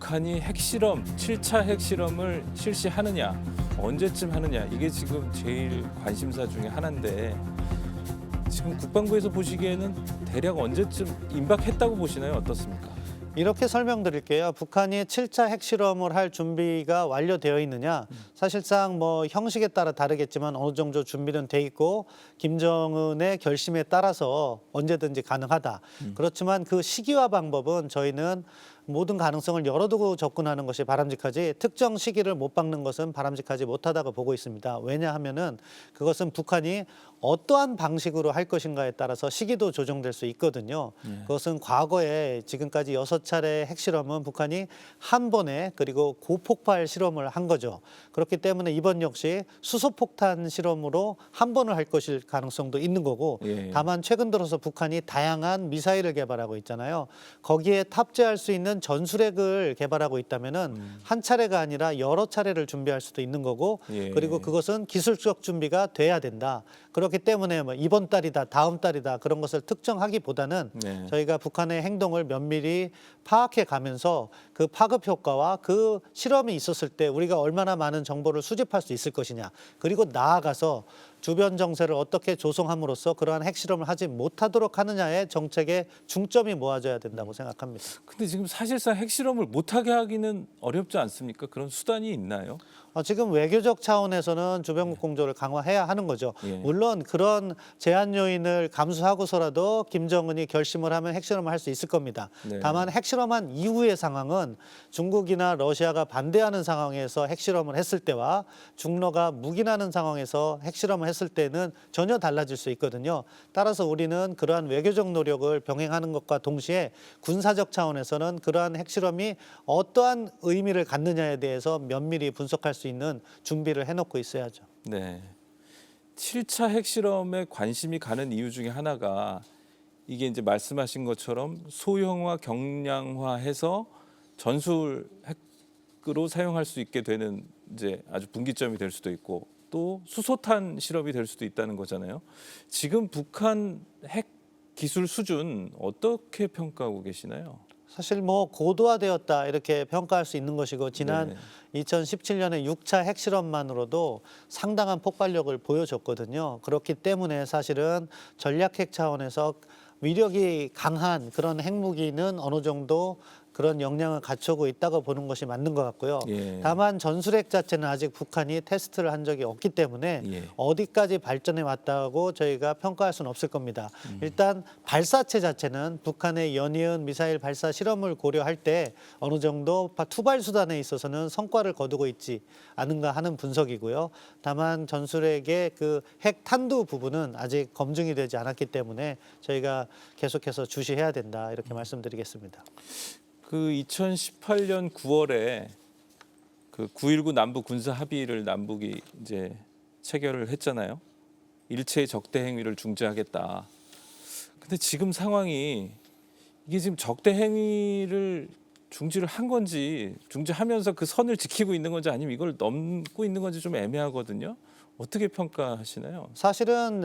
북한이 핵실험, 7차 핵실험을 실시하느냐, 언제쯤 하느냐, 이게 지금 제일 관심사 중에 하나인데 지금 국방부에서 보시기에는 대략 언제쯤 임박했다고 보시나요? 어떻습니까? 이렇게 설명드릴게요. 북한이 7차 핵실험을 할 준비가 완료되어 있느냐. 사실상 뭐 형식에 따라 다르겠지만 어느 정도 준비는 돼 있고 김정은의 결심에 따라서 언제든지 가능하다. 그렇지만 그 시기와 방법은 저희는 모든 가능성을 열어두고 접근하는 것이 바람직하지 특정 시기를 못 박는 것은 바람직하지 못하다고 보고 있습니다. 왜냐하면은 그것은 북한이 어떠한 방식으로 할 것인가에 따라서 시기도 조정될 수 있거든요. 그것은 과거에 지금까지 6차례 핵실험은 북한이 한 번에 그리고 고폭발 실험을 한 거죠. 그렇기 때문에 이번 역시 수소폭탄 실험으로 한 번을 할 것일 가능성도 있는 거고 다만 최근 들어서 북한이 다양한 미사일을 개발하고 있잖아요. 거기에 탑재할 수 있는 전술핵을 개발하고 있다면은 한 차례가 아니라 여러 차례를 준비할 수도 있는 거고 그리고 그것은 기술적 준비가 돼야 된다. 그렇기 때문에 뭐 이번 달이다, 다음 달이다 그런 것을 특정하기보다는 저희가 북한의 행동을 면밀히 파악해 가면서 그 파급 효과와 그 실험이 있었을 때 우리가 얼마나 많은 정보를 수집할 수 있을 것이냐 그리고 나아가서 주변 정세를 어떻게 조성함으로써 그러한 핵실험을 하지 못하도록 하느냐의 정책에 중점이 모아져야 된다고 생각합니다. 근데 지금 사실상 핵실험을 못하게 하기는 어렵지 않습니까? 그런 수단이 있나요? 지금 외교적 차원에서는 주변국 공조를 강화해야 하는 거죠. 물론 그런 제한 요인을 감수하고서라도 김정은이 결심을 하면 핵실험을 할 수 있을 겁니다. 다만 핵실험한 이후의 상황은 중국이나 러시아가 반대하는 상황에서 핵실험을 했을 때와 중러가 묵인하는 상황에서 핵실험을 했을 때는 전혀 달라질 수 있거든요. 따라서 우리는 그러한 외교적 노력을 병행하는 것과 동시에 군사적 차원에서는 그러한 핵실험이 어떠한 의미를 갖느냐에 대해서 면밀히 분석할 수 있는 준비를 해놓고 있어야죠. 네. 7차 핵실험에 관심이 가는 이유 중에 하나가 이게 이제 말씀하신 것처럼 소형화, 경량화해서 전술 핵으로 사용할 수 있게 되는 이제 아주 분기점이 될 수도 있고 또 수소탄 실험이 될 수도 있다는 거잖아요. 지금 북한 핵 기술 수준 어떻게 평가하고 계시나요? 사실 뭐 고도화되었다 이렇게 평가할 수 있는 것이고 지난 2017년에 6차 핵실험만으로도 상당한 폭발력을 보여줬거든요. 그렇기 때문에 사실은 전략핵 차원에서 위력이 강한 그런 핵무기는 어느 정도 그런 역량을 갖추고 있다고 보는 것이 맞는 것 같고요. 다만 전술핵 자체는 아직 북한이 테스트를 한 적이 없기 때문에 어디까지 발전해 왔다고 저희가 평가할 수는 없을 겁니다. 일단 발사체 자체는 북한의 연이은 미사일 발사 실험을 고려할 때 어느 정도 투발 수단에 있어서는 성과를 거두고 있지 않은가 하는 분석이고요. 다만 전술핵의 그 핵 탄두 부분은 아직 검증이 되지 않았기 때문에 저희가 계속해서 주시해야 된다 이렇게 말씀드리겠습니다. 그 2018년 9월에 그 9.19 남북 군사 합의를 남북이 이제 체결을 했잖아요. 일체의 적대 행위를 중지하겠다. 근데 지금 상황이 이게 지금 적대 행위를 중지를 한 건지 중지하면서 그 선을 지키고 있는 건지 아니면 이걸 넘고 있는 건지 좀 애매하거든요. 어떻게 평가하시나요? 사실은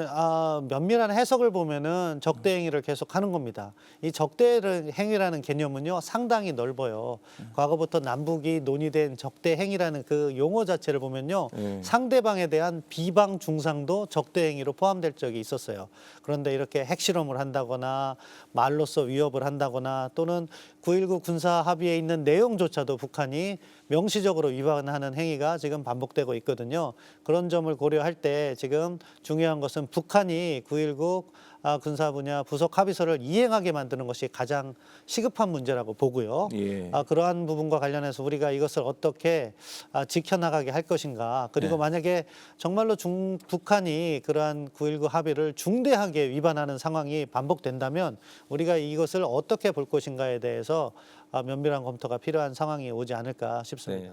면밀한 해석을 보면은 적대 행위를 계속 하는 겁니다. 이 적대 행위라는 개념은요 상당히 넓어요. 과거부터 남북이 논의된 적대 행위라는 그 용어 자체를 보면요 상대방에 대한 비방 중상도 적대 행위로 포함될 적이 있었어요. 그런데 이렇게 핵실험을 한다거나 말로써 위협을 한다거나 또는 9.19 군사 합의에 있는 내용조차도 북한이 명시적으로 위반하는 행위가 지금 반복되고 있거든요. 그런 점을 고려할 때 지금 중요한 것은 북한이 9.19 군사 분야 부속 합의서를 이행하게 만드는 것이 가장 시급한 문제라고 보고요. 그러한 부분과 관련해서 우리가 이것을 어떻게 지켜나가게 할 것인가. 그리고 만약에 정말로 북한이 그러한 9.19 합의를 중대하게 위반하는 상황이 반복된다면 우리가 이것을 어떻게 볼 것인가에 대해서 면밀한 검토가 필요한 상황이 오지 않을까 싶습니다.